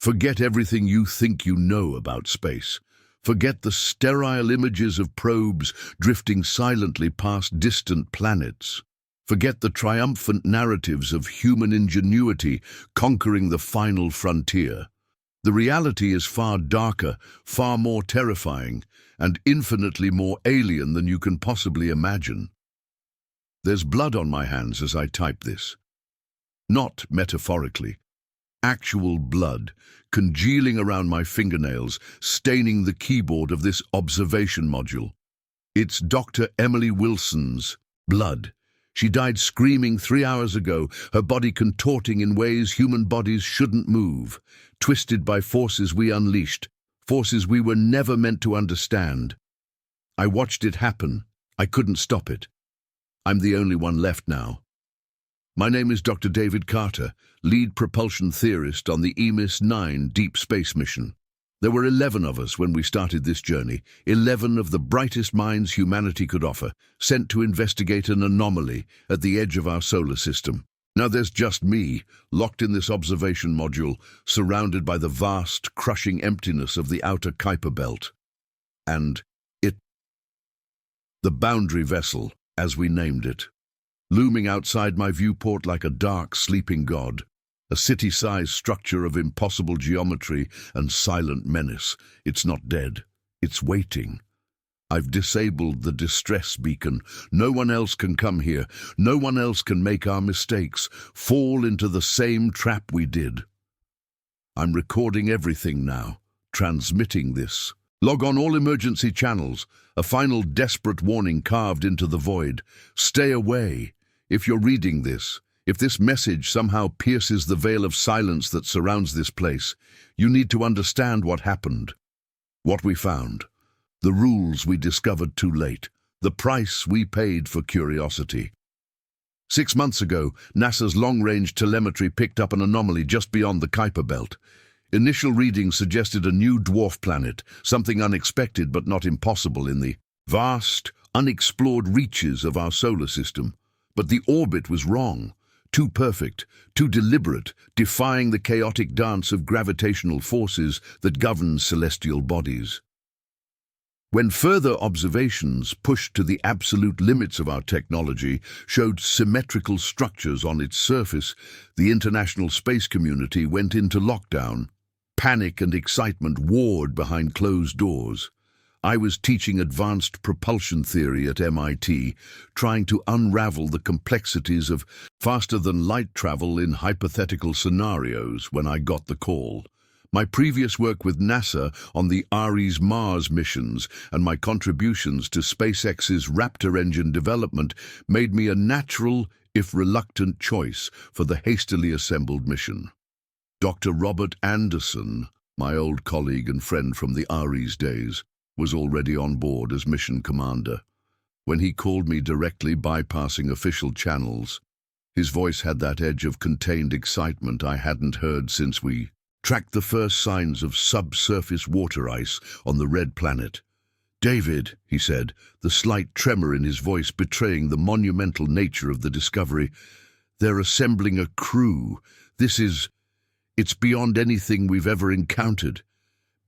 Forget everything you think you know about space. Forget the sterile images of probes drifting silently past distant planets. Forget the triumphant narratives of human ingenuity conquering the final frontier. The reality is far darker, far more terrifying, and infinitely more alien than you can possibly imagine. There's blood on my hands as I type this. Not metaphorically. Actual blood, congealing around my fingernails, staining the keyboard of this observation module. It's Dr. Emily Wilson's blood. She died screaming 3 hours ago, her body contorting in ways human bodies shouldn't move, twisted by forces we unleashed, forces we were never meant to understand. I watched it happen. I couldn't stop it. I'm the only one left now. My name is Dr. David Carter, lead propulsion theorist on the Emis 9 deep space mission. There were 11 of us when we started this journey, 11 of the brightest minds humanity could offer, sent to investigate an anomaly at the edge of our solar system. Now there's just me, locked in this observation module, surrounded by the vast, crushing emptiness of the outer Kuiper Belt. And it, the boundary vessel, as we named it, looming outside my viewport like a dark, sleeping god, a city-sized structure of impossible geometry and silent menace. It's not dead. It's waiting. I've disabled the distress beacon. No one else can come here. No one else can make our mistakes, fall into the same trap we did. I'm recording everything now, transmitting this. Log on all emergency channels. A final desperate warning carved into the void. Stay away. If you're reading this, if this message somehow pierces the veil of silence that surrounds this place, you need to understand what happened, what we found, the rules we discovered too late, the price we paid for curiosity. 6 months ago, NASA's long-range telemetry picked up an anomaly just beyond the Kuiper Belt. Initial readings suggested a new dwarf planet, something unexpected but not impossible in the vast, unexplored reaches of our solar system. But the orbit was wrong. Too perfect, too deliberate, defying the chaotic dance of gravitational forces that govern celestial bodies. When further observations, pushed to the absolute limits of our technology, showed symmetrical structures on its surface, the international space community went into lockdown. Panic and excitement warred behind closed doors. I was teaching advanced propulsion theory at MIT, trying to unravel the complexities of faster-than-light travel in hypothetical scenarios when I got the call. My previous work with NASA on the Ares Mars missions and my contributions to SpaceX's Raptor engine development made me a natural, if reluctant, choice for the hastily assembled mission. Dr. Robert Anderson, my old colleague and friend from the Ares days, was already on board as mission commander. When he called me directly, bypassing official channels, his voice had that edge of contained excitement I hadn't heard since we tracked the first signs of subsurface water ice on the Red Planet. "David," he said, the slight tremor in his voice betraying the monumental nature of the discovery, "they're assembling a crew. It's beyond anything we've ever encountered.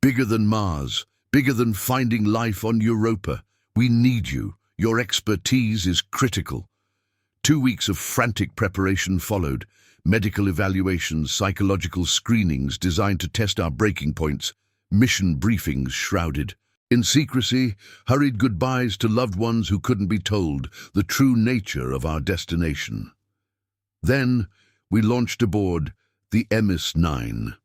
Bigger than Mars. Bigger than finding life on Europa. We need you. Your expertise is critical." 2 weeks of frantic preparation followed. Medical evaluations, psychological screenings designed to test our breaking points, mission briefings shrouded in secrecy, hurried goodbyes to loved ones who couldn't be told the true nature of our destination. Then we launched aboard the Emis 9,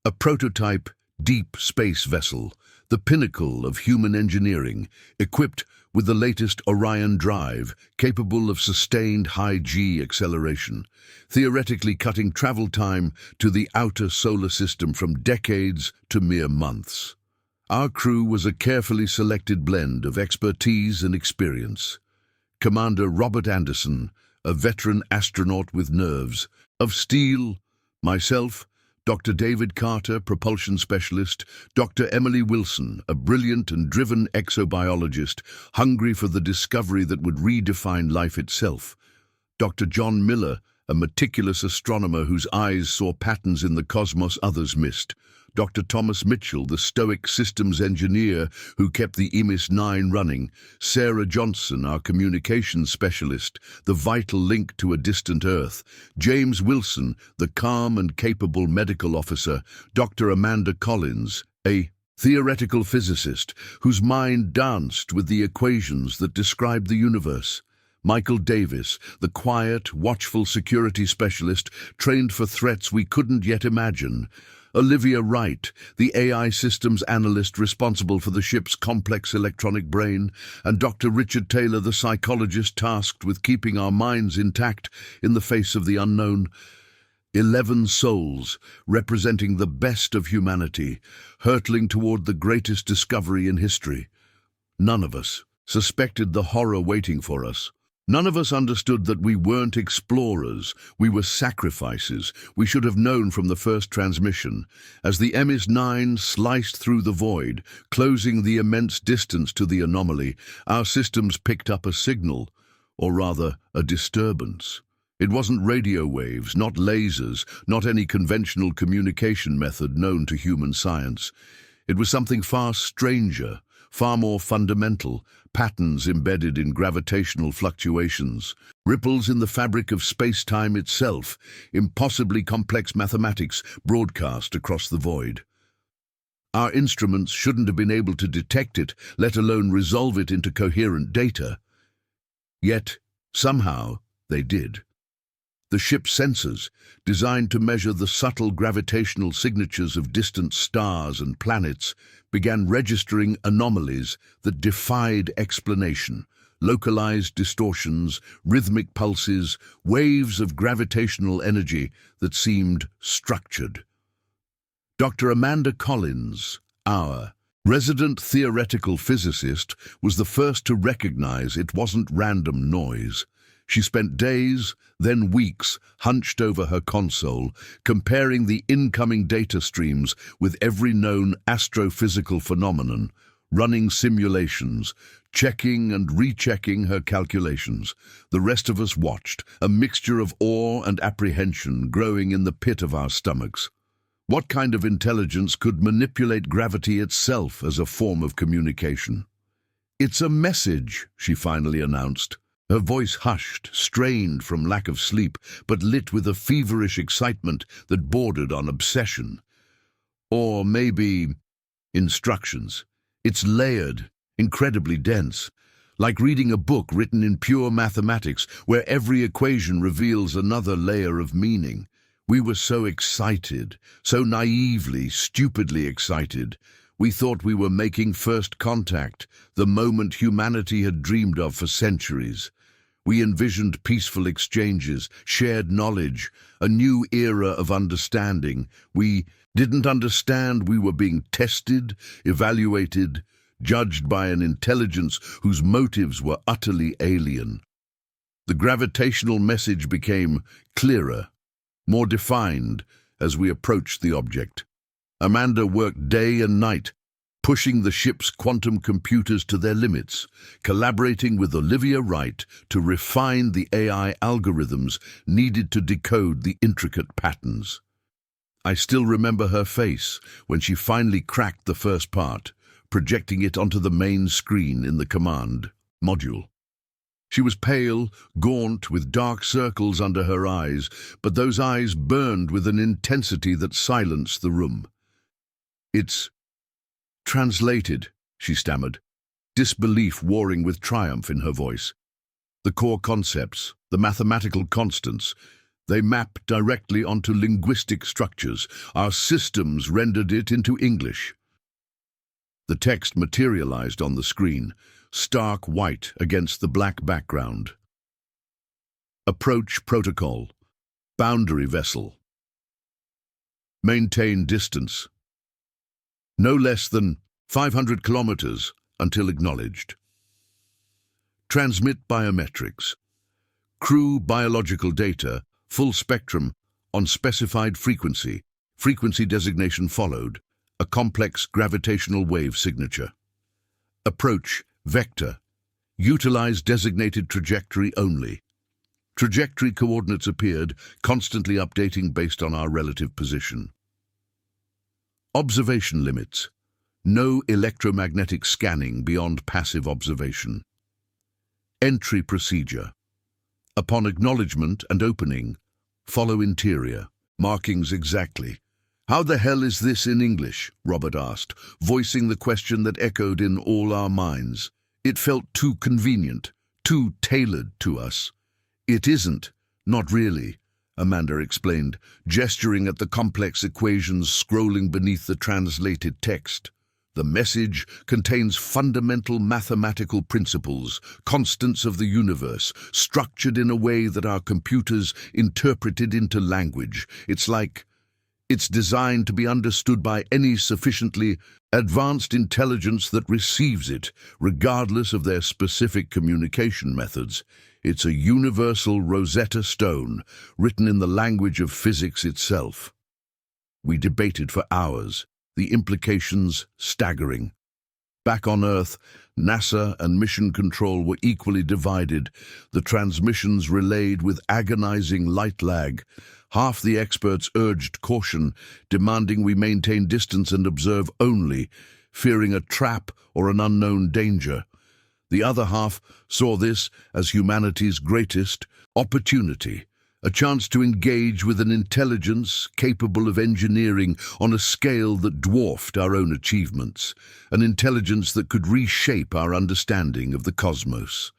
a prototype deep space vessel, the pinnacle of human engineering, equipped with the latest Orion drive, capable of sustained high-G acceleration, theoretically cutting travel time to the outer solar system from decades to mere months. Our crew was a carefully selected blend of expertise and experience. Commander Robert Anderson, a veteran astronaut with nerves of steel, myself, Dr. David Carter, propulsion specialist, Dr. Emily Wilson, a brilliant and driven exobiologist, hungry for the discovery that would redefine life itself, Dr. John Miller, a meticulous astronomer whose eyes saw patterns in the cosmos others missed. Dr. Thomas Mitchell, the stoic systems engineer who kept the Emis 9 running. Sarah Johnson, our communications specialist, the vital link to a distant Earth. James Wilson, the calm and capable medical officer. Dr. Amanda Collins, a theoretical physicist whose mind danced with the equations that described the universe. Michael Davis, the quiet, watchful security specialist trained for threats we couldn't yet imagine. Olivia Wright, the AI systems analyst responsible for the ship's complex electronic brain, and Dr. Richard Taylor, the psychologist tasked with keeping our minds intact in the face of the unknown. 11 souls, representing the best of humanity, hurtling toward the greatest discovery in history. None of us suspected the horror waiting for us. None of us understood that we weren't explorers, we were sacrifices. We should have known from the first transmission. As the Emis 9 sliced through the void, closing the immense distance to the anomaly, our systems picked up a signal, or rather, a disturbance. It wasn't radio waves, not lasers, not any conventional communication method known to human science. It was something far stranger, far more fundamental, patterns embedded in gravitational fluctuations, ripples in the fabric of space-time itself, impossibly complex mathematics broadcast across the void. Our instruments shouldn't have been able to detect it, let alone resolve it into coherent data. Yet, somehow, they did. The ship's sensors, designed to measure the subtle gravitational signatures of distant stars and planets, began registering anomalies that defied explanation, localized distortions, rhythmic pulses, waves of gravitational energy that seemed structured. Dr. Amanda Collins, our resident theoretical physicist, was the first to recognize it wasn't random noise. She spent days, then weeks, hunched over her console, comparing the incoming data streams with every known astrophysical phenomenon, running simulations, checking and rechecking her calculations. The rest of us watched, a mixture of awe and apprehension growing in the pit of our stomachs. What kind of intelligence could manipulate gravity itself as a form of communication? "It's a message," she finally announced. Her voice hushed, strained from lack of sleep, but lit with a feverish excitement that bordered on obsession. Or maybe instructions. It's layered, incredibly dense, like reading a book written in pure mathematics where every equation reveals another layer of meaning. We were so excited, so naively, stupidly excited. We thought we were making first contact, the moment humanity had dreamed of for centuries. We envisioned peaceful exchanges, shared knowledge, a new era of understanding. We didn't understand we were being tested, evaluated, judged by an intelligence whose motives were utterly alien. The gravitational message became clearer, more defined as we approached the object. Amanda worked day and night, pushing the ship's quantum computers to their limits, collaborating with Olivia Wright to refine the AI algorithms needed to decode the intricate patterns. I still remember her face when she finally cracked the first part, projecting it onto the main screen in the command module. She was pale, gaunt, with dark circles under her eyes, but those eyes burned with an intensity that silenced the room. "It's translated," she stammered, disbelief warring with triumph in her voice. "The core concepts, the mathematical constants, they map directly onto linguistic structures. Our systems rendered it into English." The text materialized on the screen, stark white against the black background. "Approach protocol. Boundary vessel. Maintain distance. No less than 500 kilometers until acknowledged. Transmit biometrics. Crew biological data, full spectrum, on specified frequency. Frequency designation followed. A complex gravitational wave signature. Approach vector. Utilize designated trajectory only. Trajectory coordinates appeared, constantly updating based on our relative position. Observation limits. No electromagnetic scanning beyond passive observation. Entry procedure. Upon acknowledgement and opening, follow interior. Markings exactly. "How the hell is this in English?" Robert asked, voicing the question that echoed in all our minds. It felt too convenient, too tailored to us. "It isn't, not really," Amanda explained, gesturing at the complex equations scrolling beneath the translated text. "The message contains fundamental mathematical principles, constants of the universe, structured in a way that our computers interpreted into language. It's designed to be understood by any sufficiently advanced intelligence that receives it, regardless of their specific communication methods. It's a universal Rosetta Stone, written in the language of physics itself." We debated for hours, the implications staggering. Back on Earth, NASA and Mission Control were equally divided, the transmissions relayed with agonizing light lag. Half the experts urged caution, demanding we maintain distance and observe only, fearing a trap or an unknown danger. The other half saw this as humanity's greatest opportunity, a chance to engage with an intelligence capable of engineering on a scale that dwarfed our own achievements, an intelligence that could reshape our understanding of the cosmos.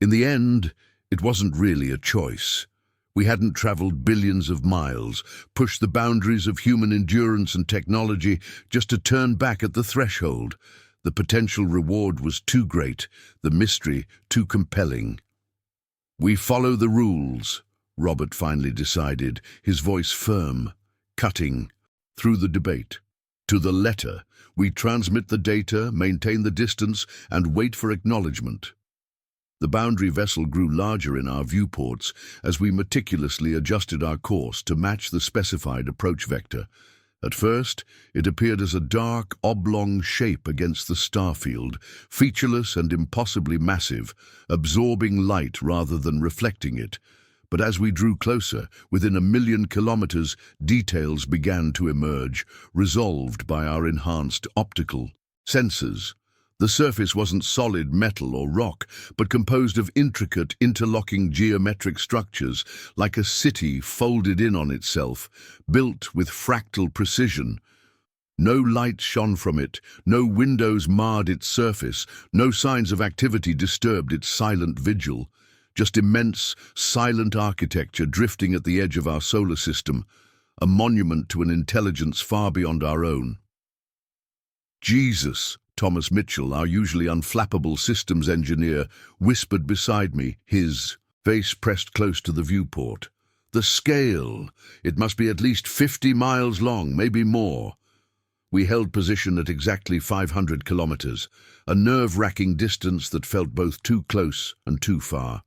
In the end, it wasn't really a choice. We hadn't traveled billions of miles, pushed the boundaries of human endurance and technology just to turn back at the threshold. The potential reward was too great, the mystery too compelling. "We follow the rules," Robert finally decided, his voice firm, cutting through the debate. "To the letter, we transmit the data, maintain the distance, and wait for acknowledgement." The boundary vessel grew larger in our viewports as we meticulously adjusted our course to match the specified approach vector. At first, it appeared as a dark, oblong shape against the starfield, featureless and impossibly massive, absorbing light rather than reflecting it. But as we drew closer, within 1,000,000 kilometers, details began to emerge, resolved by our enhanced optical sensors. The surface wasn't solid metal or rock, but composed of intricate, interlocking geometric structures, like a city folded in on itself, built with fractal precision. No light shone from it, no windows marred its surface, no signs of activity disturbed its silent vigil. Just immense, silent architecture drifting at the edge of our solar system, a monument to an intelligence far beyond our own. "Jesus," Thomas Mitchell, our usually unflappable systems engineer, whispered beside me, his face pressed close to the viewport. "The scale! It must be at least 50 miles long, maybe more." We held position at exactly 500 kilometers, a nerve-wracking distance that felt both too close and too far.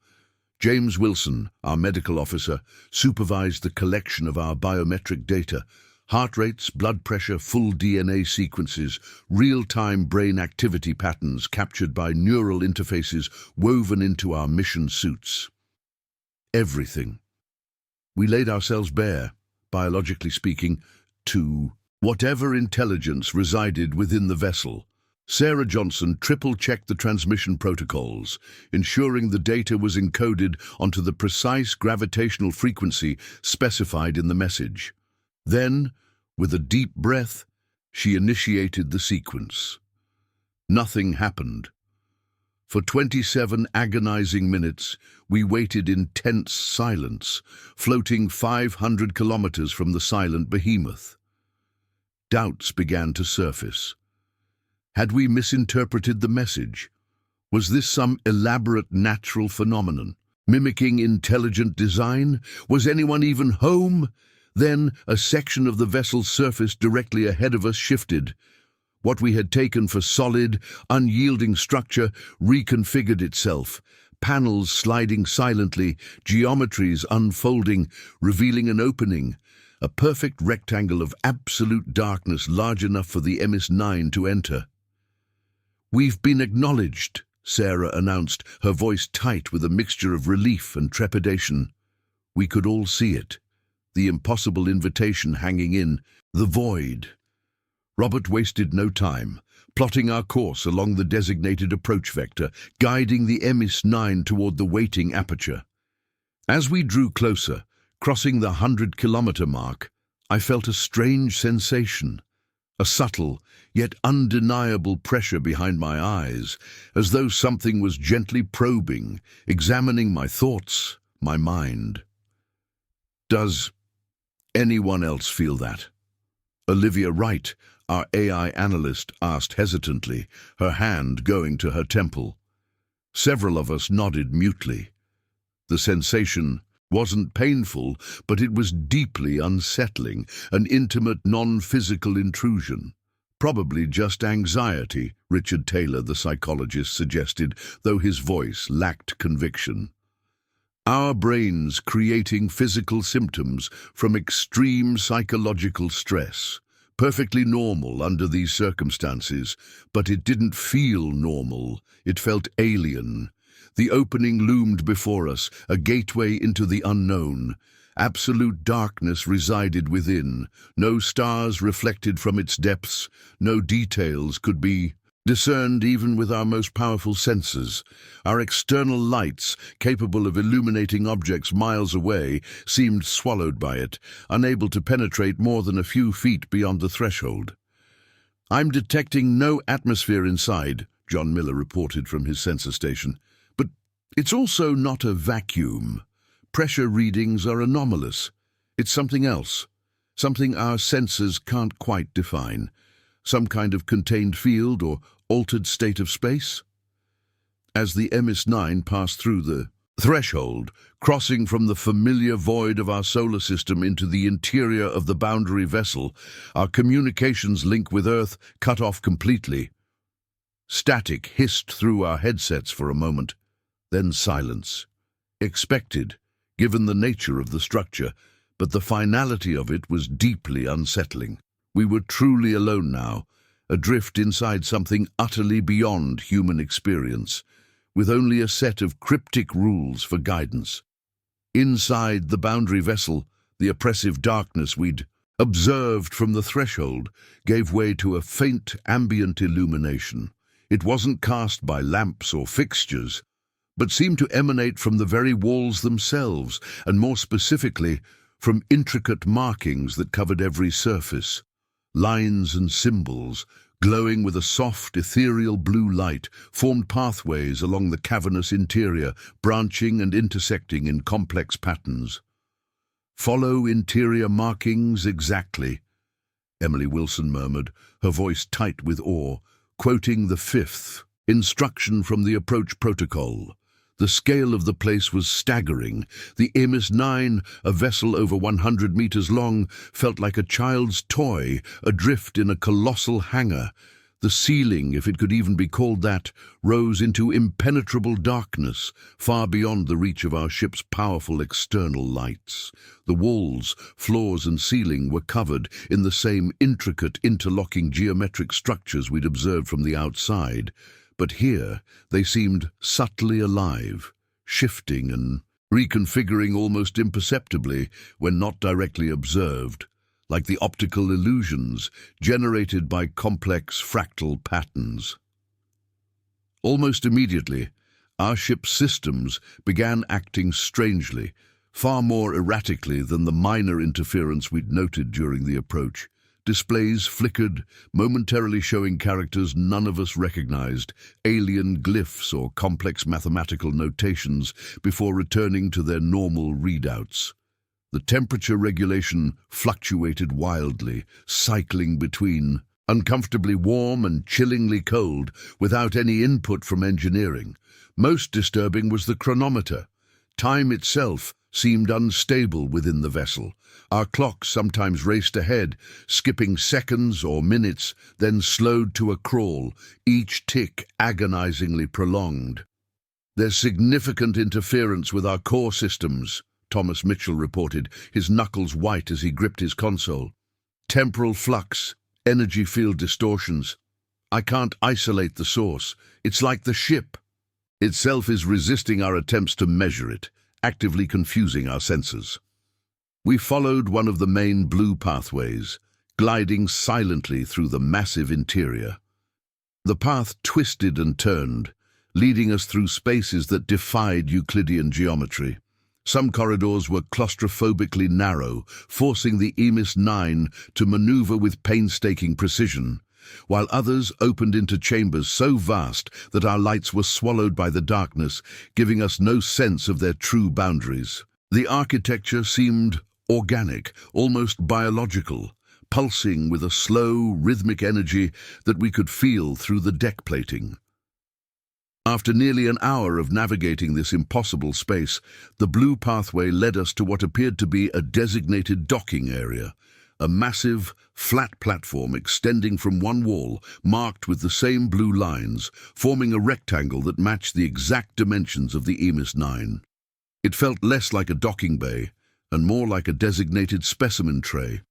James Wilson, our medical officer, supervised the collection of our biometric data, heart rates, blood pressure, full DNA sequences, real-time brain activity patterns captured by neural interfaces woven into our mission suits. Everything. We laid ourselves bare, biologically speaking, to whatever intelligence resided within the vessel. Sarah Johnson triple-checked the transmission protocols, ensuring the data was encoded onto the precise gravitational frequency specified in the message. Then, with a deep breath, she initiated the sequence. Nothing happened. For 27 agonizing minutes, we waited in tense silence, floating 500 kilometers from the silent behemoth. Doubts began to surface. Had we misinterpreted the message? Was this some elaborate natural phenomenon, mimicking intelligent design? Was anyone even home? Then a section of the vessel's surface directly ahead of us shifted. What we had taken for solid, unyielding structure reconfigured itself, panels sliding silently, geometries unfolding, revealing an opening, a perfect rectangle of absolute darkness large enough for the Emis 9 to enter. "We've been acknowledged," Sarah announced, her voice tight with a mixture of relief and trepidation. We could all see it, the impossible invitation hanging in the void. Robert wasted no time, plotting our course along the designated approach vector, guiding the Emis 9 toward the waiting aperture. As we drew closer, crossing the 100-kilometer mark, I felt a strange sensation, a subtle yet undeniable pressure behind my eyes, as though something was gently probing, examining my thoughts, my mind. Does anyone else feel that? Olivia Wright, our AI analyst, asked hesitantly, her hand going to her temple. Several of us nodded mutely. The sensation wasn't painful, but it was deeply unsettling, an intimate, non-physical intrusion. Probably just anxiety, Richard Taylor, the psychologist, suggested, though his voice lacked conviction. Our brains creating physical symptoms from extreme psychological stress. Perfectly normal under these circumstances, but it didn't feel normal. It felt alien. The opening loomed before us, a gateway into the unknown. Absolute darkness resided within. No stars reflected from its depths. No details could be discerned even with our most powerful senses. Our external lights, capable of illuminating objects miles away, seemed swallowed by it, unable to penetrate more than a few feet beyond the threshold. "I'm detecting no atmosphere inside," John Miller reported from his sensor station. "But it's also not a vacuum. Pressure readings are anomalous. It's something else, something our senses can't quite define. Some kind of contained field or altered state of space?" As the Emis 9 passed through the threshold, crossing from the familiar void of our solar system into the interior of the boundary vessel, our communications link with Earth cut off completely. Static hissed through our headsets for a moment, then silence. Expected, given the nature of the structure, but the finality of it was deeply unsettling. We were truly alone now, adrift inside something utterly beyond human experience, with only a set of cryptic rules for guidance. Inside the boundary vessel, the oppressive darkness we'd observed from the threshold gave way to a faint ambient illumination. It wasn't cast by lamps or fixtures, but seemed to emanate from the very walls themselves, and more specifically, from intricate markings that covered every surface. Lines and symbols, glowing with a soft, ethereal blue light, formed pathways along the cavernous interior, branching and intersecting in complex patterns. "Follow interior markings exactly," Emily Wilson murmured, her voice tight with awe, quoting the 5th instruction from the approach protocol. The scale of the place was staggering. The Emis 9, a vessel over 100 meters long, felt like a child's toy, adrift in a colossal hangar. The ceiling, if it could even be called that, rose into impenetrable darkness, far beyond the reach of our ship's powerful external lights. The walls, floors and ceiling were covered in the same intricate, interlocking geometric structures we'd observed from the outside. But here they seemed subtly alive, shifting and reconfiguring almost imperceptibly when not directly observed, like the optical illusions generated by complex fractal patterns. Almost immediately, our ship's systems began acting strangely, far more erratically than the minor interference we'd noted during the approach. Displays flickered, momentarily showing characters none of us recognized, alien glyphs or complex mathematical notations, before returning to their normal readouts. The temperature regulation fluctuated wildly, cycling between uncomfortably warm and chillingly cold, without any input from engineering. Most disturbing was the chronometer. Time itself seemed unstable within the vessel. Our clocks sometimes raced ahead, skipping seconds or minutes, then slowed to a crawl, each tick agonizingly prolonged. "There's significant interference with our core systems," Thomas Mitchell reported, his knuckles white as he gripped his console. "Temporal flux, energy field distortions. I can't isolate the source. It's like the ship, itself is resisting our attempts to measure it, actively confusing our senses. We followed one of the main blue pathways, gliding silently through the massive interior. The path twisted and turned, leading us through spaces that defied Euclidean geometry. Some corridors were claustrophobically narrow, forcing the Emis 9 to maneuver with painstaking precision, while others opened into chambers so vast that our lights were swallowed by the darkness, giving us no sense of their true boundaries. The architecture seemed organic, almost biological, pulsing with a slow, rhythmic energy that we could feel through the deck plating. After nearly an hour of navigating this impossible space, the blue pathway led us to what appeared to be a designated docking area, a massive, flat platform extending from one wall, marked with the same blue lines, forming a rectangle that matched the exact dimensions of the Emis 9. It felt less like a docking bay and more like a designated specimen tray.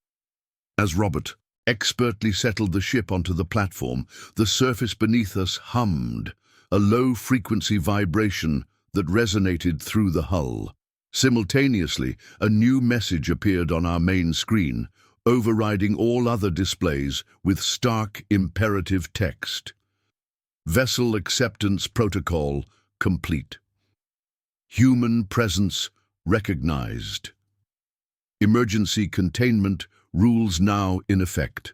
As Robert expertly settled the ship onto the platform, the surface beneath us hummed, a low-frequency vibration that resonated through the hull. Simultaneously, a new message appeared on our main screen, overriding all other displays with stark, imperative text. Vessel acceptance protocol complete. Human presence recognized. Emergency containment rules now in effect.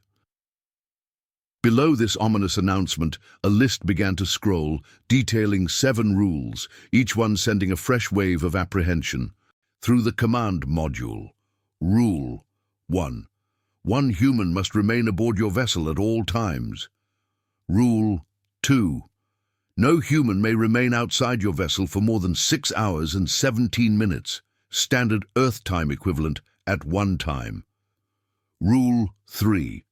Below this ominous announcement, a list began to scroll, detailing 7 rules, each one sending a fresh wave of apprehension. Through the command module. Rule 1. One human must remain aboard your vessel at all times. Rule 2. No human may remain outside your vessel for more than 6 hours and 17 minutes, standard Earth time equivalent at one time. Rule 3.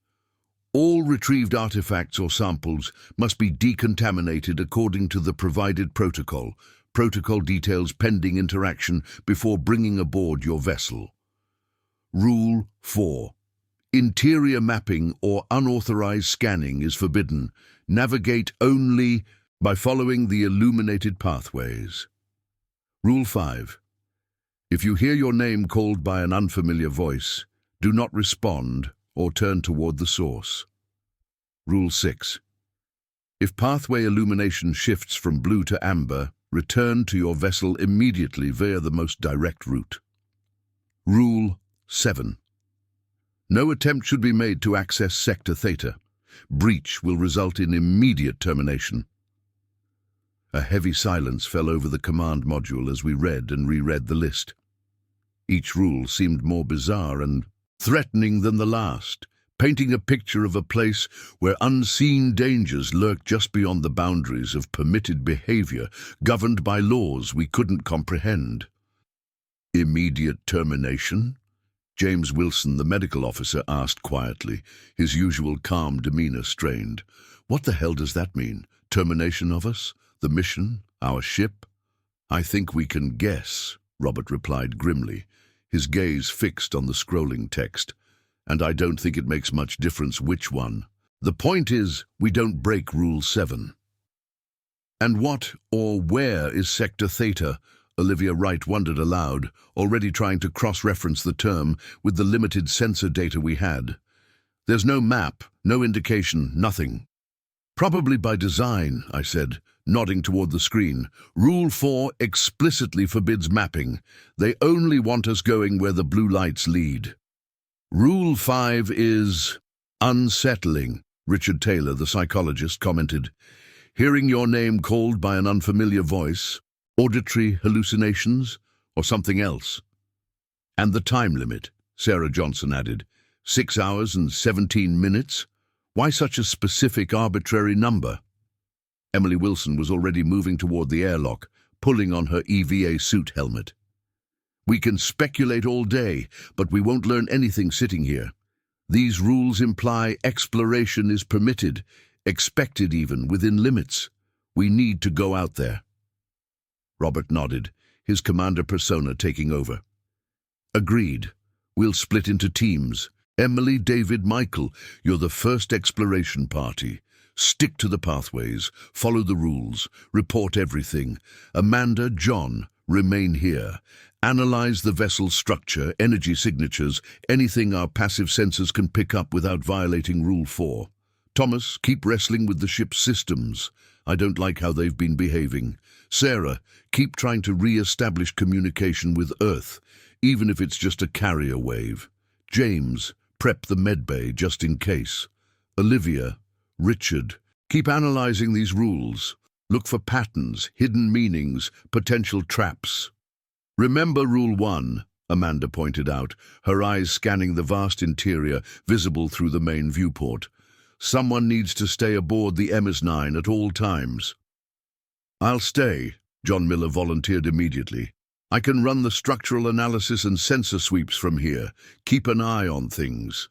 All retrieved artifacts or samples must be decontaminated according to the provided protocol. Protocol details pending interaction before bringing aboard your vessel. Rule 4. Interior mapping or unauthorized scanning is forbidden. Navigate only by following the illuminated pathways. Rule 5. If you hear your name called by an unfamiliar voice, do not respond or turn toward the source. Rule 6. If pathway illumination shifts from blue to amber, return to your vessel immediately via the most direct route. Rule 7. No attempt should be made to access Sector Theta. Breach will result in immediate termination. A heavy silence fell over the command module as we read and reread the list. Each rule seemed more bizarre and threatening than the last, painting a picture of a place where unseen dangers lurk just beyond the boundaries of permitted behavior, governed by laws we couldn't comprehend. Immediate termination? James Wilson, the medical officer, asked quietly, his usual calm demeanor strained. What the hell does that mean? Termination of us? The mission? Our ship? I think we can guess, Robert replied grimly, his gaze fixed on the scrolling text. And I don't think it makes much difference which one. The point is, we don't break Rule 7. And what or where is Sector Theta? Olivia Wright wondered aloud, already trying to cross-reference the term with the limited sensor data we had. There's no map, no indication, nothing. Probably by design, I said, nodding toward the screen. Rule 4 explicitly forbids mapping. They only want us going where the blue lights lead. Rule 5 is unsettling, Richard Taylor, the psychologist, commented. Hearing your name called by an unfamiliar voice, auditory hallucinations, or something else. And the time limit, Sarah Johnson added. 6 hours and 17 minutes? Why such a specific arbitrary number? Emily Wilson was already moving toward the airlock, pulling on her EVA suit helmet. We can speculate all day, but we won't learn anything sitting here. These rules imply exploration is permitted, expected even, within limits. We need to go out there. Robert nodded, his commander persona taking over. Agreed. We'll split into teams. Emily, David, Michael, you're the first exploration party. Stick to the pathways, follow the rules, report everything. Amanda, John, remain here. Analyze the vessel's structure, energy signatures, anything our passive sensors can pick up without violating Rule 4. Thomas, keep wrestling with the ship's systems. I don't like how they've been behaving. Sarah, keep trying to re-establish communication with Earth, even if it's just a carrier wave. James, prep the medbay just in case. Olivia, Richard, keep analyzing these rules. Look for patterns, hidden meanings, potential traps. Remember Rule 1, Amanda pointed out, her eyes scanning the vast interior visible through the main viewport. Someone needs to stay aboard the Emis 9 at all times. I'll stay, John Miller volunteered immediately. I can run the structural analysis and sensor sweeps from here. Keep an eye on things.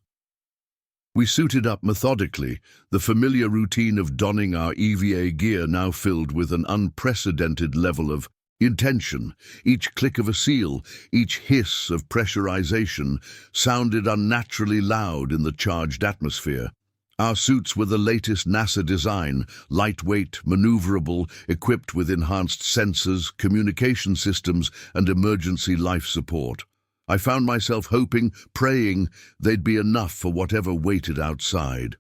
We suited up methodically, the familiar routine of donning our EVA gear now filled with an unprecedented level of intention. Each click of a seal, each hiss of pressurization sounded unnaturally loud in the charged atmosphere. Our suits were the latest NASA design, lightweight, maneuverable, equipped with enhanced sensors, communication systems, and emergency life support. I found myself hoping, praying, they'd be enough for whatever waited outside.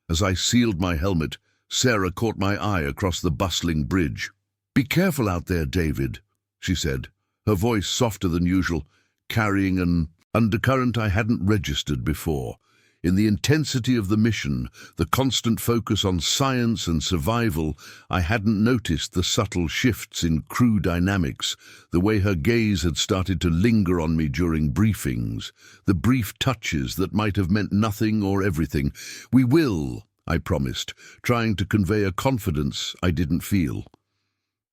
As I sealed my helmet, Sarah caught my eye across the bustling bridge. "Be careful out there, David," she said, her voice softer than usual, carrying an undercurrent I hadn't registered before. In the intensity of the mission, the constant focus on science and survival, I hadn't noticed the subtle shifts in crew dynamics, the way her gaze had started to linger on me during briefings, the brief touches that might have meant nothing or everything. "We will," I promised, trying to convey a confidence I didn't feel.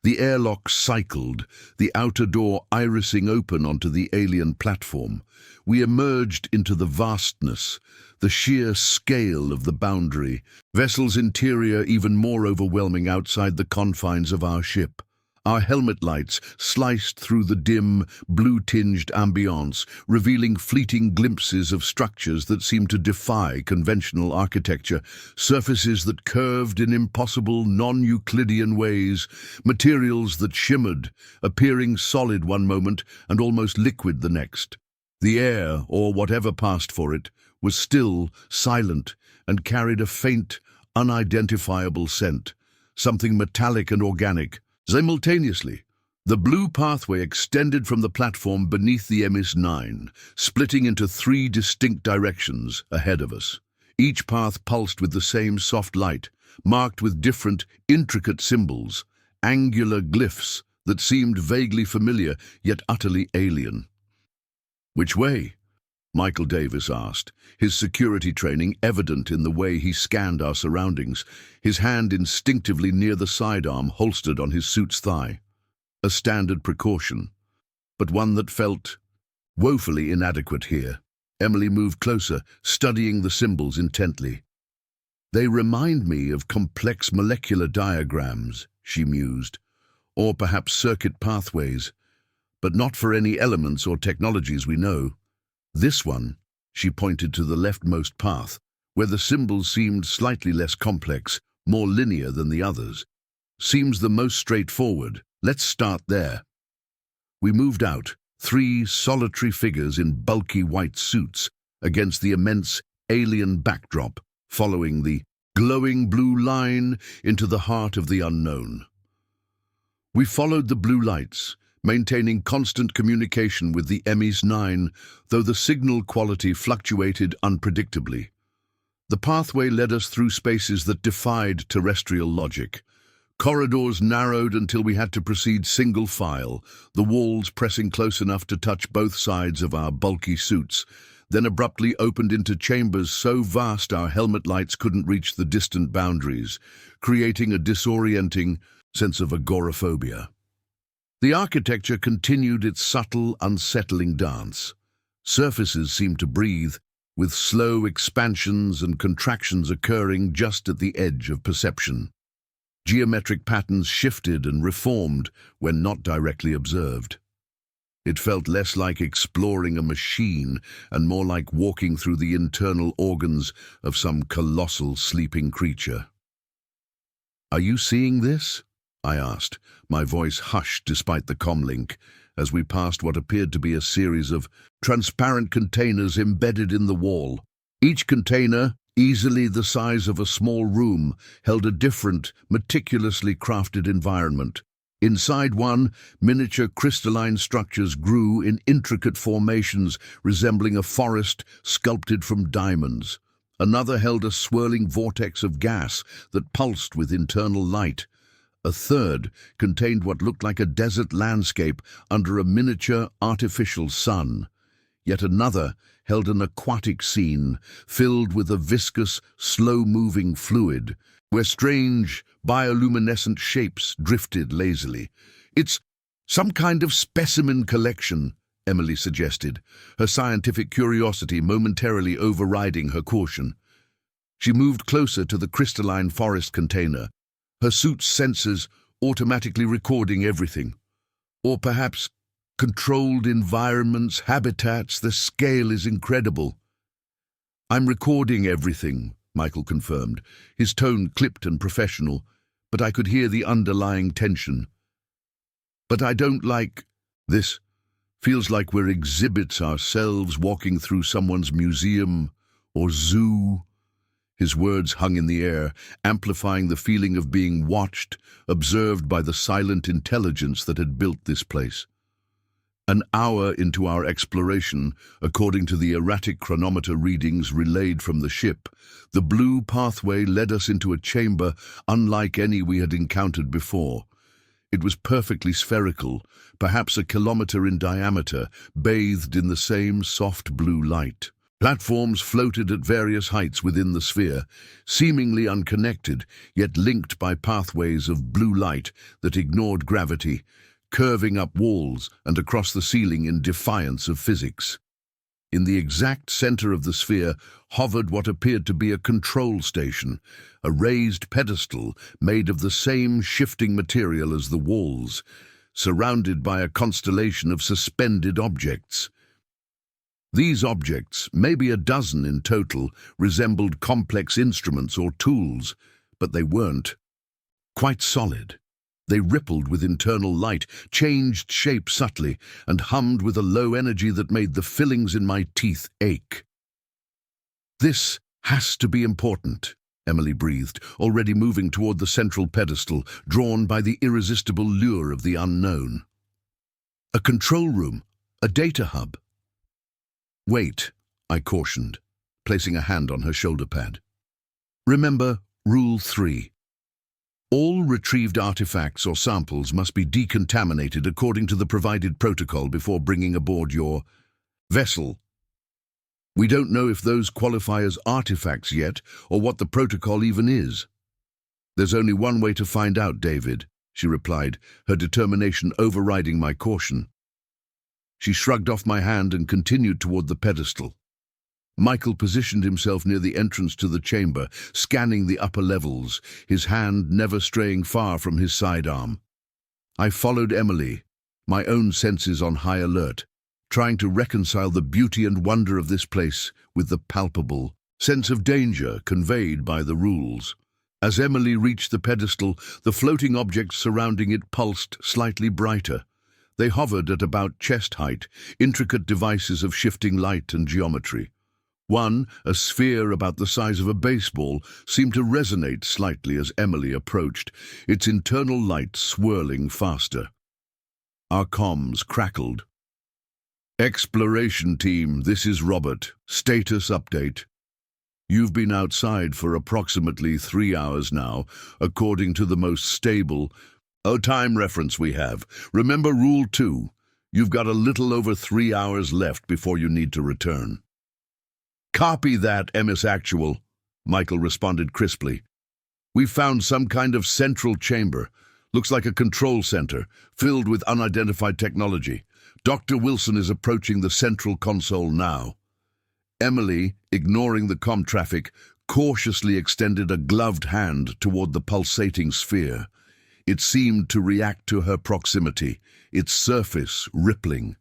The airlock cycled, the outer door irising open onto the alien platform. We emerged into the vastness, the sheer scale of the boundary, vessel's interior even more overwhelming outside the confines of our ship. Our helmet lights sliced through the dim, blue-tinged ambience, revealing fleeting glimpses of structures that seemed to defy conventional architecture, surfaces that curved in impossible, non-Euclidean ways, materials that shimmered, appearing solid one moment and almost liquid the next. The air, or whatever passed for it, was still, silent, and carried a faint, unidentifiable scent, something metallic and organic. Simultaneously, the blue pathway extended from the platform beneath the Emis 9, splitting into 3 distinct directions ahead of us. Each path pulsed with the same soft light, marked with different, intricate symbols, angular glyphs that seemed vaguely familiar yet utterly alien. "Which way?" Michael Davis asked, his security training evident in the way he scanned our surroundings, his hand instinctively near the sidearm holstered on his suit's thigh. A standard precaution, but one that felt woefully inadequate here. Emily moved closer, studying the symbols intently. "They remind me of complex molecular diagrams," she mused, "or perhaps circuit pathways, but not for any elements or technologies we know. This one," she pointed to the leftmost path, where the symbols seemed slightly less complex, more linear than the others. "Seems the most straightforward. Let's start there." We moved out, 3 solitary figures in bulky white suits, against the immense alien backdrop, following the glowing blue line into the heart of the unknown. We followed the blue lights, maintaining constant communication with the Emis 9, though the signal quality fluctuated unpredictably. The pathway led us through spaces that defied terrestrial logic. Corridors narrowed until we had to proceed single file, the walls pressing close enough to touch both sides of our bulky suits, then abruptly opened into chambers so vast our helmet lights couldn't reach the distant boundaries, creating a disorienting sense of agoraphobia. The architecture continued its subtle, unsettling dance. Surfaces seemed to breathe, with slow expansions and contractions occurring just at the edge of perception. Geometric patterns shifted and reformed when not directly observed. It felt less like exploring a machine and more like walking through the internal organs of some colossal sleeping creature. "Are you seeing this?" I asked, my voice hushed despite the comlink, as we passed what appeared to be a series of transparent containers embedded in the wall. Each container, easily the size of a small room, held a different, meticulously crafted environment. Inside one, miniature crystalline structures grew in intricate formations resembling a forest sculpted from diamonds. Another held a swirling vortex of gas that pulsed with internal light. A third contained what looked like a desert landscape under a miniature artificial sun. Yet another held an aquatic scene filled with a viscous, slow-moving fluid, where strange, bioluminescent shapes drifted lazily. "It's some kind of specimen collection," Emily suggested, her scientific curiosity momentarily overriding her caution. She moved closer to the crystalline forest container, her suit's sensors automatically recording everything. Or perhaps controlled environments, habitats, the scale is incredible. "I'm recording everything," Michael confirmed, his tone clipped and professional, but I could hear the underlying tension. "But I don't like this. Feels like we're exhibits ourselves walking through someone's museum or zoo." His words hung in the air, amplifying the feeling of being watched, observed by the silent intelligence that had built this place. An hour into our exploration, according to the erratic chronometer readings relayed from the ship, the blue pathway led us into a chamber unlike any we had encountered before. It was perfectly spherical, perhaps a kilometer in diameter, bathed in the same soft blue light. Platforms floated at various heights within the sphere, seemingly unconnected, yet linked by pathways of blue light that ignored gravity, curving up walls and across the ceiling in defiance of physics. In the exact center of the sphere hovered what appeared to be a control station, a raised pedestal made of the same shifting material as the walls, surrounded by a constellation of suspended objects. These objects, maybe a dozen in total, resembled complex instruments or tools, but they weren't. Quite solid. They rippled with internal light, changed shape subtly, and hummed with a low energy that made the fillings in my teeth ache. "This has to be important," Emily breathed, already moving toward the central pedestal, drawn by the irresistible lure of the unknown. "A control room, a data hub." "Wait," I cautioned, placing a hand on her shoulder pad. "Remember Rule 3. All retrieved artifacts or samples must be decontaminated according to the provided protocol before bringing aboard your vessel. We don't know if those qualify as artifacts yet, or what the protocol even is." "There's only one way to find out, David," she replied, her determination overriding my caution. She shrugged off my hand and continued toward the pedestal. Michael positioned himself near the entrance to the chamber, scanning the upper levels, his hand never straying far from his sidearm. I followed Emily, my own senses on high alert, trying to reconcile the beauty and wonder of this place with the palpable sense of danger conveyed by the rules. As Emily reached the pedestal, the floating objects surrounding it pulsed slightly brighter. They hovered at about chest height, intricate devices of shifting light and geometry. One, a sphere about the size of a baseball, seemed to resonate slightly as Emily approached, its internal light swirling faster. Our comms crackled. "Exploration team, this is Robert. Status update. You've been outside for approximately 3 hours now, according to the most stable time reference we have. Remember Rule 2. You've got a little over 3 hours left before you need to return." "Copy that, Emis Actual," Michael responded crisply. "We've found some kind of central chamber. Looks like a control center, filled with unidentified technology. Dr. Wilson is approaching the central console now." Emily, ignoring the comm traffic, cautiously extended a gloved hand toward the pulsating sphere. It seemed to react to her proximity, its surface rippling.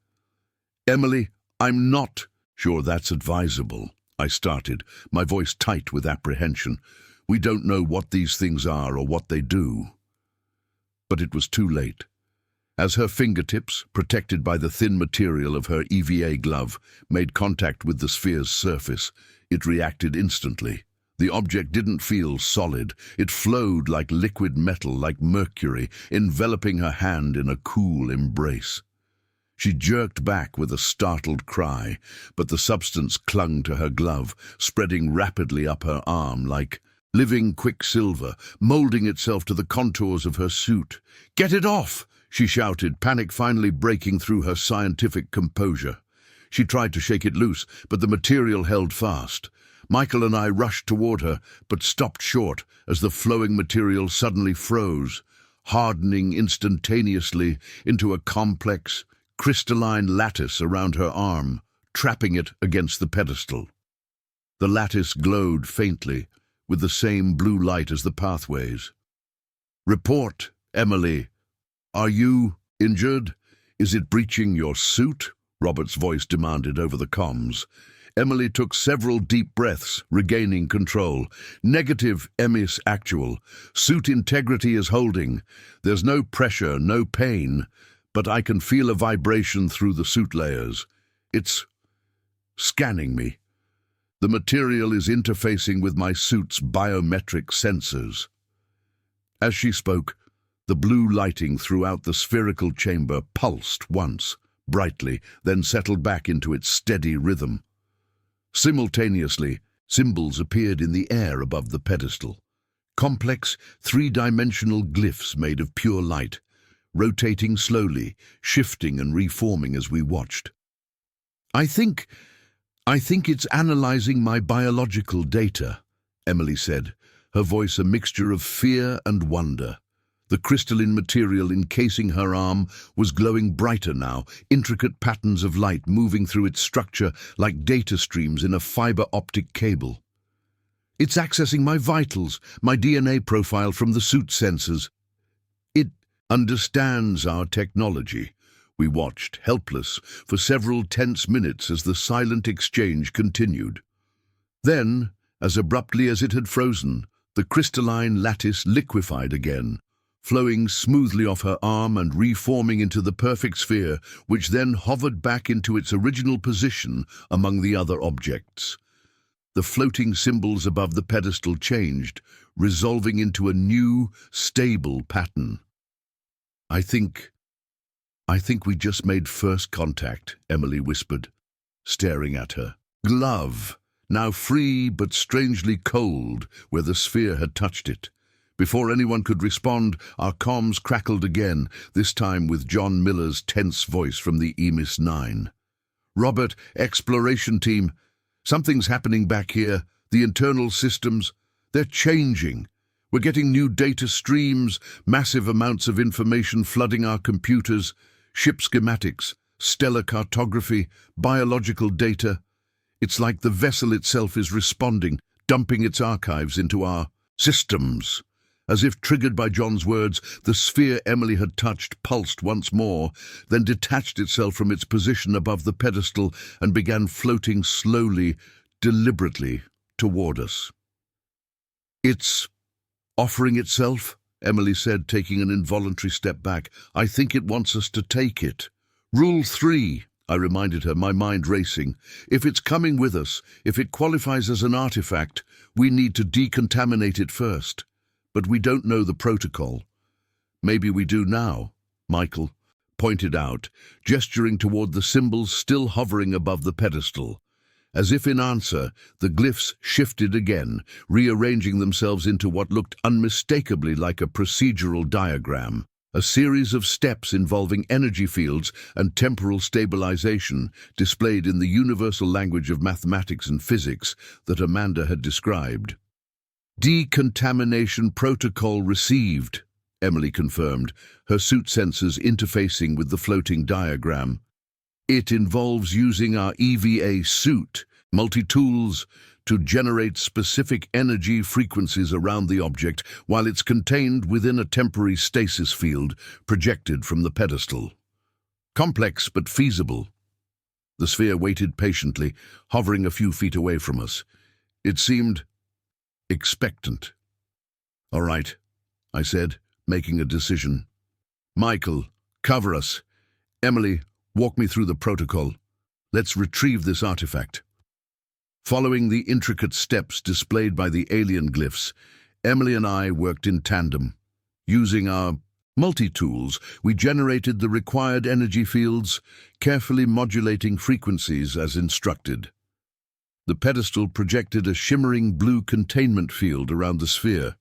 "Emily, I'm not sure that's advisable," I started, my voice tight with apprehension. We don't know what these things are or what they do. But it was too late. As her fingertips, protected by the thin material of her EVA glove, made contact with the sphere's surface, it reacted instantly. The object didn't feel solid. It flowed like liquid metal, like mercury, enveloping her hand in a cool embrace. She jerked back with a startled cry, but the substance clung to her glove, spreading rapidly up her arm like living quicksilver, molding itself to the contours of her suit. "Get it off!" she shouted, panic finally breaking through her scientific composure. She tried to shake it loose, but the material held fast. Michael and I rushed toward her, but stopped short as the flowing material suddenly froze, hardening instantaneously into a complex, crystalline lattice around her arm, trapping it against the pedestal. The lattice glowed faintly, with the same blue light as the pathways. "Report, Emily. Are you injured? Is it breaching your suit?" Robert's voice demanded over the comms. Emily took several deep breaths, regaining control. "Negative, Emis actual. Suit integrity is holding. There's no pressure, no pain, but I can feel a vibration through the suit layers. It's scanning me. The material is interfacing with my suit's biometric sensors." As she spoke, the blue lighting throughout the spherical chamber pulsed once, brightly, then settled back into its steady rhythm. Simultaneously, symbols appeared in the air above the pedestal. Complex, three-dimensional glyphs made of pure light, rotating slowly, shifting and reforming as we watched. I think it's analyzing my biological data," Emily said, her voice a mixture of fear and wonder. The crystalline material encasing her arm was glowing brighter now, intricate patterns of light moving through its structure like data streams in a fiber optic cable. "It's accessing my vitals, my DNA profile from the suit sensors. It understands our technology." We watched, helpless, for several tense minutes as the silent exchange continued. Then, as abruptly as it had frozen, the crystalline lattice liquefied again, flowing smoothly off her arm and reforming into the perfect sphere, which then hovered back into its original position among the other objects. The floating symbols above the pedestal changed, resolving into a new, stable pattern. I think we just made first contact," Emily whispered, staring at her glove, now free but strangely cold where the sphere had touched it. Before anyone could respond, our comms crackled again, this time with John Miller's tense voice from the Emis 9. "Robert, exploration team. Something's happening back here. The internal systems, they're changing. We're getting new data streams, massive amounts of information flooding our computers, ship schematics, stellar cartography, biological data. It's like the vessel itself is responding, dumping its archives into our systems." As if triggered by John's words, the sphere Emily had touched pulsed once more, then detached itself from its position above the pedestal and began floating slowly, deliberately, toward us. "It's offering itself," Emily said, taking an involuntary step back. "I think it wants us to take it." "Rule 3, I reminded her, my mind racing. "If it's coming with us, if it qualifies as an artifact, we need to decontaminate it first. But we don't know the protocol." "Maybe we do now," Michael pointed out, gesturing toward the symbols still hovering above the pedestal. As if in answer, the glyphs shifted again, rearranging themselves into what looked unmistakably like a procedural diagram, a series of steps involving energy fields and temporal stabilization, displayed in the universal language of mathematics and physics that Amanda had described. "Decontamination protocol received," Emily confirmed, her suit sensors interfacing with the floating diagram. "It involves using our EVA suit, multi-tools, to generate specific energy frequencies around the object while it's contained within a temporary stasis field projected from the pedestal. Complex but feasible." The sphere waited patiently, hovering a few feet away from us. It seemed expectant. "All right," I said, making a decision. "Michael, cover us. Emily, walk me through the protocol. Let's retrieve this artifact." Following the intricate steps displayed by the alien glyphs, Emily and I worked in tandem. Using our multi-tools, we generated the required energy fields, carefully modulating frequencies as instructed. The pedestal projected a shimmering blue containment field around the sphere.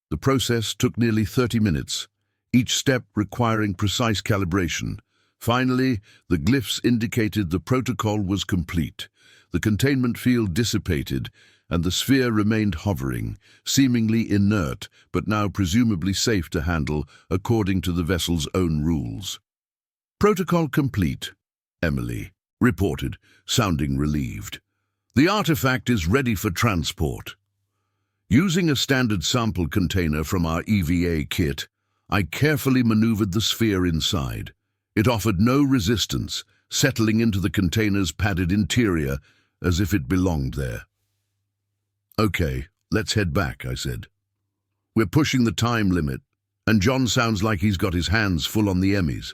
The process took nearly 30 minutes, each step requiring precise calibration. Finally, the glyphs indicated the protocol was complete. The containment field dissipated, and the sphere remained hovering, seemingly inert, but now presumably safe to handle according to the vessel's own rules. "Protocol complete," Emily reported, sounding relieved. "The artifact is ready for transport." Using a standard sample container from our EVA kit, I carefully maneuvered the sphere inside. It offered no resistance, settling into the container's padded interior as if it belonged there. "Okay, let's head back," I said. "We're pushing the time limit, and John sounds like he's got his hands full on the Emis."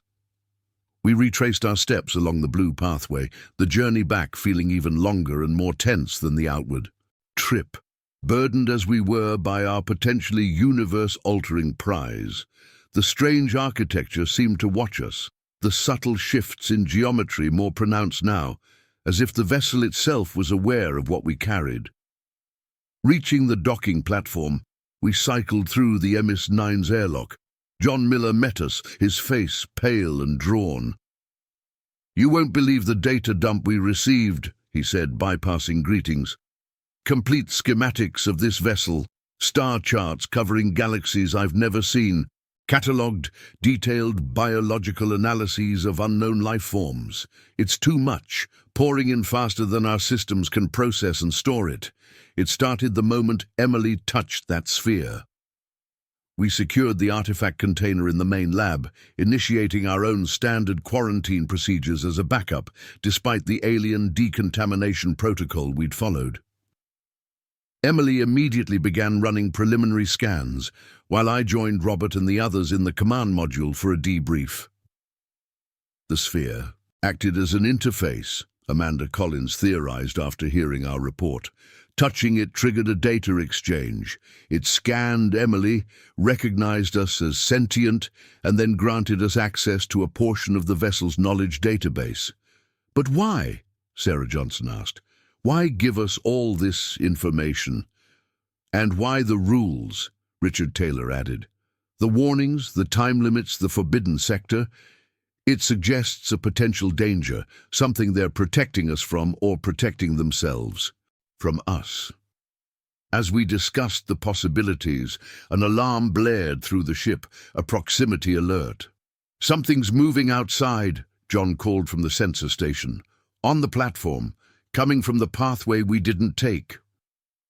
We retraced our steps along the blue pathway, the journey back feeling even longer and more tense than the outward trip. Burdened as we were by our potentially universe-altering prize, the strange architecture seemed to watch us, the subtle shifts in geometry more pronounced now, as if the vessel itself was aware of what we carried. Reaching the docking platform, we cycled through the Emis 9's airlock. John Miller met us, his face pale and drawn. "You won't believe the data dump we received," he said, bypassing greetings. "Complete schematics of this vessel, star charts covering galaxies I've never seen, catalogued, detailed biological analyses of unknown life forms. It's too much, pouring in faster than our systems can process and store it. It started the moment Emily touched that sphere." We secured the artifact container in the main lab, initiating our own standard quarantine procedures as a backup, despite the alien decontamination protocol we'd followed. Emily immediately began running preliminary scans, while I joined Robert and the others in the command module for a debrief. The sphere acted as an interface, Amanda Collins theorized after hearing our report. Touching it triggered a data exchange. It scanned Emily, recognized us as sentient, and then granted us access to a portion of the vessel's knowledge database. "But why?" Sarah Johnson asked. "Why give us all this information?" "And why the rules?" Richard Taylor added. "The warnings, the time limits, the forbidden sector. It suggests a potential danger, something they're protecting us from or protecting themselves from us." As we discussed the possibilities, an alarm blared through the ship, a proximity alert. "Something's moving outside," John called from the sensor station. "On the platform, coming from the pathway we didn't take."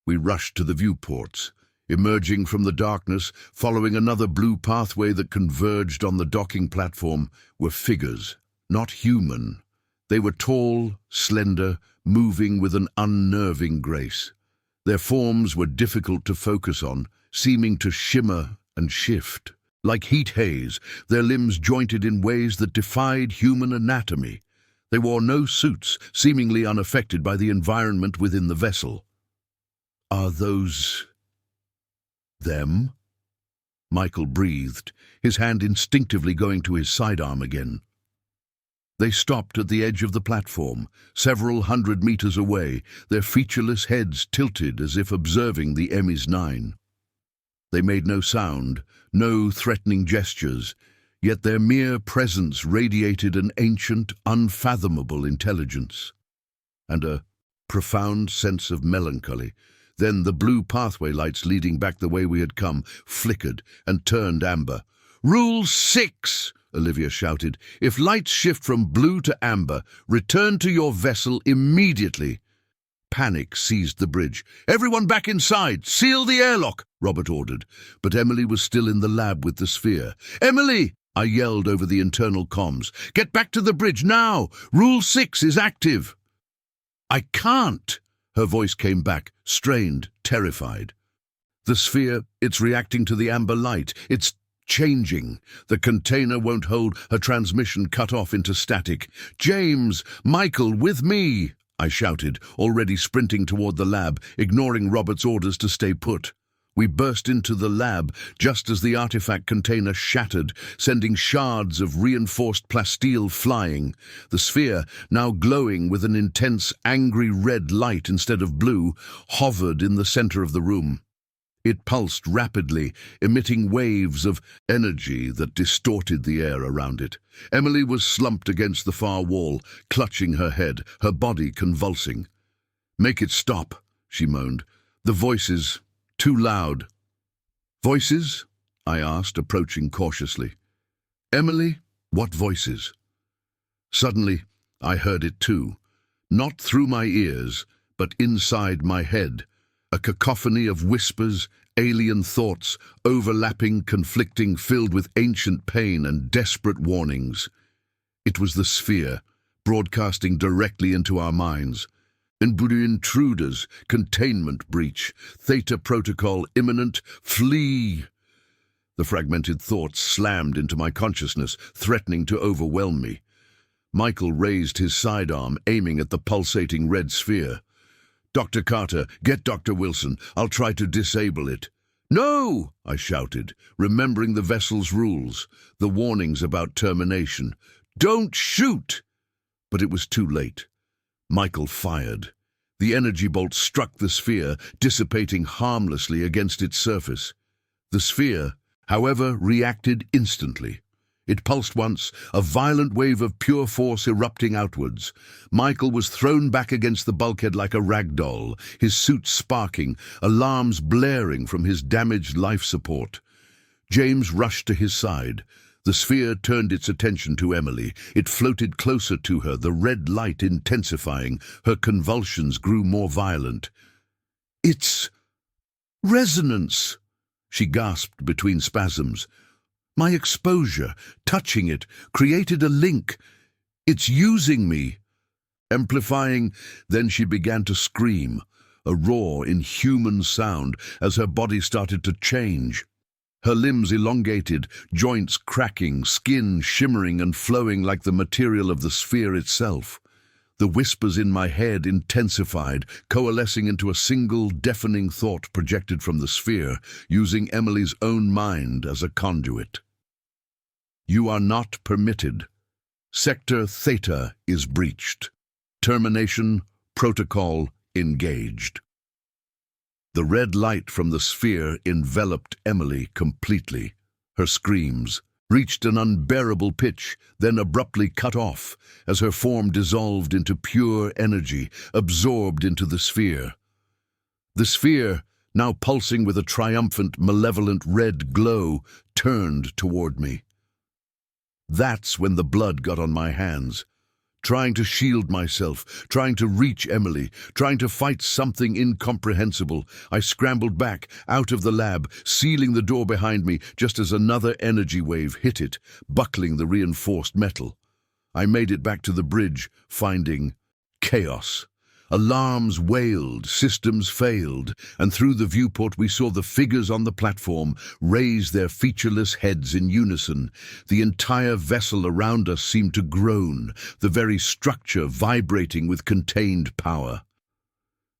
We rushed to the viewports. Emerging from the darkness, following another blue pathway that converged on the docking platform, were figures, not human. They were tall, slender, moving with an unnerving grace. Their forms were difficult to focus on, seeming to shimmer and shift. Like heat haze, their limbs jointed in ways that defied human anatomy. They wore no suits, seemingly unaffected by the environment within the vessel. "Are those them?" Michael breathed, his hand instinctively going to his sidearm again. They stopped at the edge of the platform, several hundred meters away, their featureless heads tilted as if observing the Emis 9. They made no sound, no threatening gestures, yet their mere presence radiated an ancient, unfathomable intelligence and a profound sense of melancholy. Then the blue pathway lights leading back the way we had come flickered and turned amber. "Rule 6!" Olivia shouted. "If lights shift from blue to amber, return to your vessel immediately." Panic seized the bridge. "Everyone back inside! Seal the airlock!" Robert ordered. But Emily was still in the lab with the sphere. "Emily!" I yelled over the internal comms. "Get back to the bridge now! Rule 6 is active!" "I can't!" Her voice came back, strained, terrified. The sphere, it's reacting to the amber light. It's changing. The container won't hold, her transmission cut off into static. James! Michael, with me! I shouted, already sprinting toward the lab, ignoring Robert's orders to stay put. We burst into the lab just as the artifact container shattered, sending shards of reinforced plasteel flying. The sphere, now glowing with an intense, angry red light instead of blue, hovered in the center of the room. It pulsed rapidly, emitting waves of energy that distorted the air around it. Emily was slumped against the far wall, clutching her head, her body convulsing. "Make it stop," she moaned. "The voices... too loud." "Voices?" I asked, approaching cautiously. "Emily, what voices?" Suddenly, I heard it too. Not through my ears, but inside my head. A cacophony of whispers, alien thoughts, overlapping, conflicting, filled with ancient pain and desperate warnings. It was the sphere, broadcasting directly into our minds. Intruders, containment breach, Theta protocol imminent, flee! The fragmented thoughts slammed into my consciousness, threatening to overwhelm me. Michael raised his sidearm, aiming at the pulsating red sphere. "Dr. Carter, get Dr. Wilson. I'll try to disable it." "No!" I shouted, remembering the vessel's rules, the warnings about termination. "Don't shoot!" But it was too late. Michael fired. The energy bolt struck the sphere, dissipating harmlessly against its surface. The sphere, however, reacted instantly. It pulsed once, a violent wave of pure force erupting outwards. Michael was thrown back against the bulkhead like a rag doll, his suit sparking, alarms blaring from his damaged life support. James rushed to his side. The sphere turned its attention to Emily. It floated closer to her, the red light intensifying. Her convulsions grew more violent. "It's resonance," she gasped between spasms. "My exposure, touching it, created a link. It's using me." Amplifying, then she began to scream, a raw, inhuman sound as her body started to change. Her limbs elongated, joints cracking, skin shimmering and flowing like the material of the sphere itself. The whispers in my head intensified, coalescing into a single deafening thought projected from the sphere, using Emily's own mind as a conduit. "You are not permitted. Sector Theta is breached. Termination protocol engaged." The red light from the sphere enveloped Emily completely. Her screams reached an unbearable pitch, then abruptly cut off as her form dissolved into pure energy, absorbed into the sphere. The sphere, now pulsing with a triumphant, malevolent red glow, turned toward me. That's when the blood got on my hands. Trying to shield myself, trying to reach Emily, trying to fight something incomprehensible, I scrambled back, out of the lab, sealing the door behind me just as another energy wave hit it, buckling the reinforced metal. I made it back to the bridge, finding chaos. Alarms wailed, systems failed, and through the viewport we saw the figures on the platform raise their featureless heads in unison. The entire vessel around us seemed to groan, the very structure vibrating with contained power.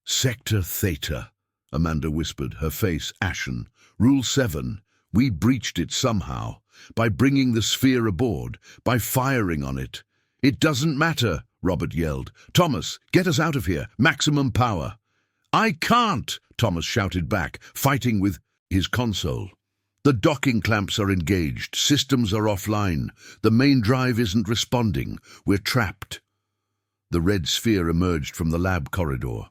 "Sector Theta," Amanda whispered, her face ashen. "Rule 7. We breached it somehow, by bringing the sphere aboard, by firing on it." "It doesn't matter," Robert yelled. "Thomas, get us out of here. Maximum power." "I can't," Thomas shouted back, fighting with his console. "The docking clamps are engaged. Systems are offline. The main drive isn't responding. We're trapped." The red sphere emerged from the lab corridor,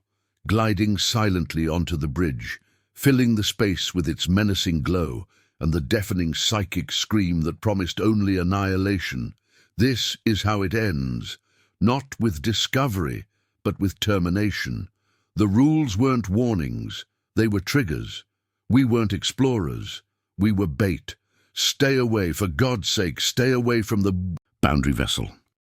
gliding silently onto the bridge, filling the space with its menacing glow and the deafening psychic scream that promised only annihilation. This is how it ends. Not with discovery, but with termination. The rules weren't warnings, they were triggers. We weren't explorers, we were bait. Stay away, for God's sake, stay away from the boundary vessel.